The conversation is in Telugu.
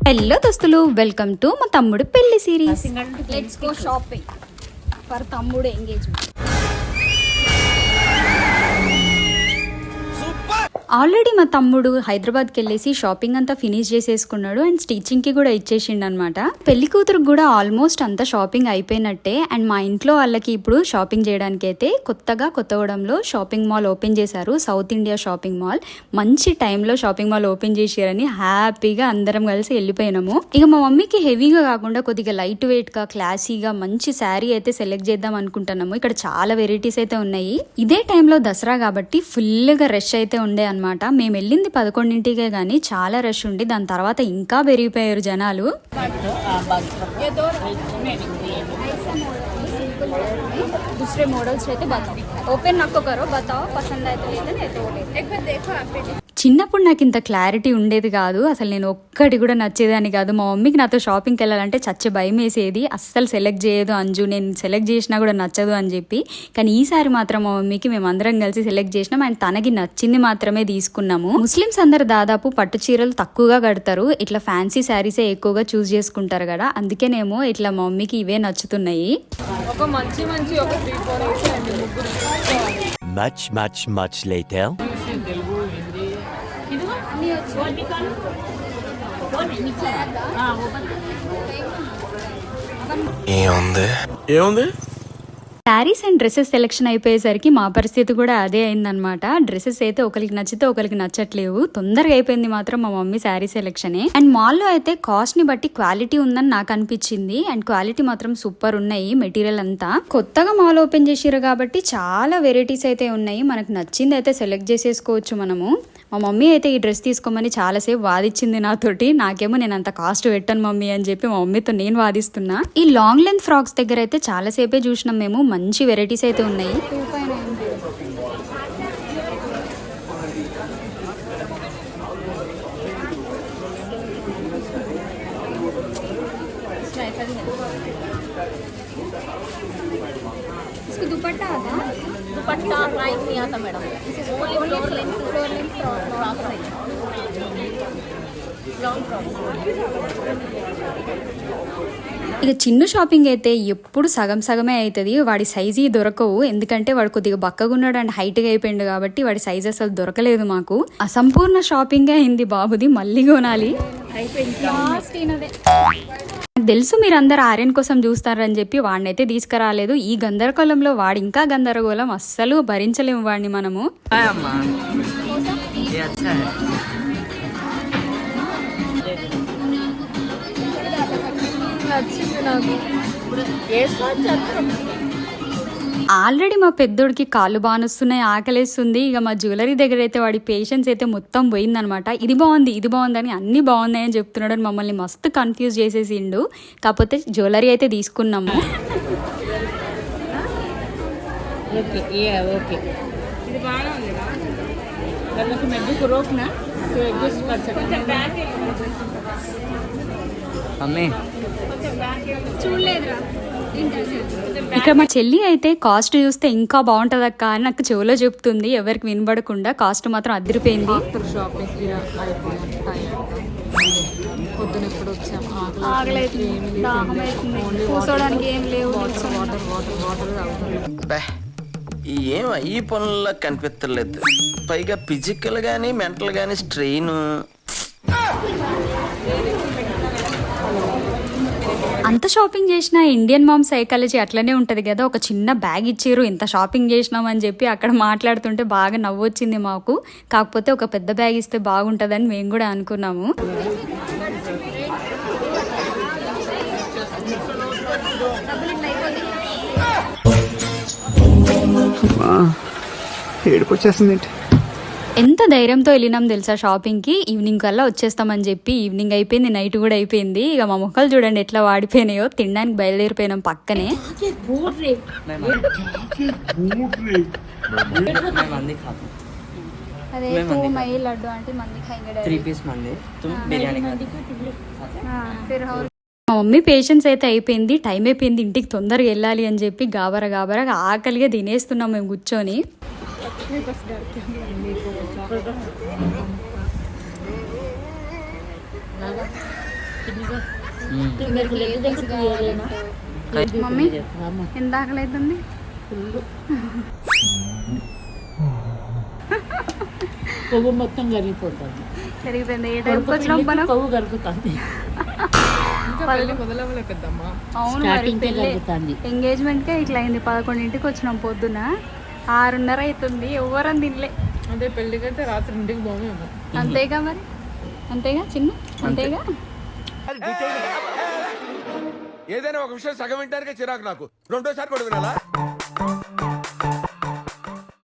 హలో దోస్తులు, వెల్కమ్ టు మా తమ్ముడు పెళ్లి series. Let's go shopping for తమ్ముడు ఎంగేజ్మెంట్. ఆల్రెడీ మా తమ్ముడు హైదరాబాద్కి వెళ్ళేసి షాపింగ్ అంతా ఫినిష్ చేసేసుకున్నాడు అండ్ స్టిచ్చింగ్కి కూడా ఇచ్చేసిండు అనమాట. పెళ్లి కూతురు కూడా ఆల్మోస్ట్ అంతా షాపింగ్ అయిపోయినట్టే. అండ్ మా ఇంట్లో వాళ్ళకి ఇప్పుడు షాపింగ్ చేయడానికి అయితే కొత్తగా కొత్తగూడెంలో షాపింగ్ మాల్ ఓపెన్ చేశారు, సౌత్ ఇండియా షాపింగ్ మాల్. మంచి టైంలో షాపింగ్ మాల్ ఓపెన్ చేశారని హ్యాపీగా అందరం కలిసి వెళ్ళిపోయినాము. ఇక మా మమ్మీకి హెవీగా కాకుండా కొద్దిగా లైట్ వెయిట్ గా క్లాసీగా మంచి శారీ అయితే సెలెక్ట్ చేద్దాం అనుకుంటున్నాము. ఇక్కడ చాలా వెరైటీస్ అయితే ఉన్నాయి. ఇదే టైంలో దసరా కాబట్టి ఫుల్ గా రష్ అయితే ఉండే అనమాట. మేము వెళ్ళింది 11ంటికే గానీ చాలా రష్ ఉండి దాని తర్వాత ఇంకా పెరిగిపోయారు జనాలు. दूसरे मॉडल्स रहते बताओ, ओपन नको करो, बताओ पसंद आए तो लेते नहीं तो वो लेते। एक बार देखो आप చిన్నప్పుడు నాకు ఇంత క్లారిటీ ఉండేది కాదు, అసలు నేను ఒక్కటి కూడా నచ్చేదని కాదు. మా మమ్మీకి నాతో షాపింగ్కి వెళ్ళాలంటే చచ్చే భయం వేసేది, అస్సలు సెలెక్ట్ చేయదు అంజు, నేను సెలెక్ట్ చేసినా కూడా నచ్చదు అని చెప్పి. కానీ ఈసారి మాత్రం మా మమ్మీకి మేము అందరం కలిసి సెలెక్ట్ చేసినాం అండ్ తనకి నచ్చింది మాత్రమే తీసుకున్నాము. ముస్లిమ్స్ అందరు దాదాపు పట్టు చీరలు తక్కువగా కడతారు, ఇట్లా ఫ్యాన్సీ శారీసే ఎక్కువగా చూస్ చేసుకుంటారు కదా, అందుకేనేమో ఇట్లా మా మమ్మీకి ఇవే నచ్చుతున్నాయి. Much later. ఏముంది శారీస్ అండ్ డ్రెస్సెస్ సెలెక్షన్ అయిపోయేసరికి మా పరిస్థితి కూడా అదే అయిందనమాట. డ్రెస్సెస్ అయితే ఒకరికి నచ్చితే ఒకరికి నచ్చట్లేవు. తొందరగా అయిపోయింది మాత్రం మా మమ్మీ శారీ సెలెక్షనే. అండ్ మాల్లో అయితే కాస్ట్ ని బట్టి క్వాలిటీ ఉందని నాకు అనిపించింది. అండ్ క్వాలిటీ మాత్రం సూపర్ ఉన్నాయి. మెటీరియల్ అంతా కొత్తగా మాల్ ఓపెన్ చేసిరు కాబట్టి చాలా వెరైటీస్ అయితే ఉన్నాయి. మనకు నచ్చింది అయితే సెలెక్ట్ చేసేసుకోవచ్చు మనము. మా మమ్మీ అయితే ఈ డ్రెస్ తీసుకోమని చాలాసేపు వాదిచ్చింది నాతోటి. నాకేమో నేను అంత కాస్ట్ పెట్టాను మమ్మీ అని చెప్పి మా మమ్మీతో నేను వాదిస్తున్నా. ఈ లాంగ్ లెంత్ ఫ్రాక్స్ దగ్గర అయితే చాలాసేపే చూసినాం మేము. మంచి వెరైటీస్ అయితే ఉన్నాయి. दुपट्टा आता, दुपट्टा प्राइस नहीं आता madam, only floor length frock size long frock. ఇక చిన్న షాపింగ్ అయితే ఎప్పుడు సగం సగమే అవుతుంది. వాడి సైజు దొరకవు, ఎందుకంటే వాడు కొద్దిగా బక్కగున్నాడు అండ్ హైట్గా అయిపోయింది కాబట్టి వాడి సైజ్ అసలు దొరకలేదు మాకు. అసంపూర్ణ షాపింగ్ అయింది బాబుది, మళ్ళీ కొనాలి. తెలుసు మీరందరూ ఆర్యన్ కోసం చూస్తారని చెప్పి వాడినైతే తీసుకురాలేదు. ఈ గందరగోళంలో వాడు ఇంకా గందరగోళం, అస్సలు భరించలేము వాడిని మనము. ఆల్రెడీ మా పెద్దోడికి కాళ్ళు బానొస్తున్నాయి, ఆకలేస్తుంది. ఇక మా జ్యువెలరీ దగ్గర అయితే వాడి పేషెన్స్ అయితే మొత్తం పోయిందనమాట. ఇది బాగుంది అని అన్ని బాగున్నాయని చెప్తున్నాడు అని మమ్మల్ని మస్తు కన్ఫ్యూజ్ చేసేసిండు. కాకపోతే జ్యువెలరీ అయితే తీసుకున్నాము. ఇక్కడ మా చెల్లి అయితే కాస్ట్ చూస్తే ఇంకా బాగుంటది అక్క అని నాకు చెవులో చెప్తుంది, ఎవరికి వినబడకుండా. కాస్ట్ మాత్రం అదిరిపోయింది. ఏం ఈ పనుల్లో కనిపించలేదు, పైగా ఫిజికల్ గానీ మెంటల్ గానీ స్ట్రెయిన్. అంత షాపింగ్ చేసిన ఇండియన్ మామ్ సైకాలజీ అట్లనే ఉంటది కదా. ఒక చిన్న బ్యాగ్ ఇచ్చారు, ఇంత షాపింగ్ చేసినాం అని చెప్పి అక్కడ మాట్లాడుతుంటే బాగా నవ్వొచ్చింది మాకు. కాకపోతే ఒక పెద్ద బ్యాగ్ ఇస్తే బాగుంటుందని మేము కూడా అనుకున్నాము. ఎంత ధైర్యంతో వెళ్ళినాం తెలుసా షాపింగ్కి. ఈవినింగ్ కల్లా వచ్చేస్తామని చెప్పి ఈవినింగ్ అయిపోయింది, నైట్ కూడా అయిపోయింది. ఇక మా మొక్కలు చూడండి ఎట్లా వాడిపోయినాయో. తినడానికి బయలుదేరిపోయినాం పక్కనే. మా మమ్మీ పేషెన్స్ అయితే అయిపోయింది, టైం అయిపోయింది, ఇంటికి తొందరగా వెళ్ళాలి అని చెప్పి గాబరగా ఆకలిగా తినేస్తున్నాం మేము కూర్చొని. మమ్మీ ఎంత ఆకలి అవుతుంది? కొవ్వు మొత్తం కరిగిపోతుంది. సరిపోయింది. ఏ టైంకి వచ్చినాం మనం? కొవ్వు కరుగుతుంది. అవును, ఎంగేజ్మెంట్కే ఇట్లా అయింది. 11ంటికి వచ్చినాం పొద్దున, 6:30 అవుతుంది. ఎవరని తినలే. అదే పెళ్ళికైతే రాత్రి ఇంటికి పోమేమో. అంతేగా మరి, అంతేగా చిన్న, అంతేగా. ఏదైనా ఒక విషయం సగం వింటానికే చిరాకు నాకు. రెండోసారి కూడా వినాలా?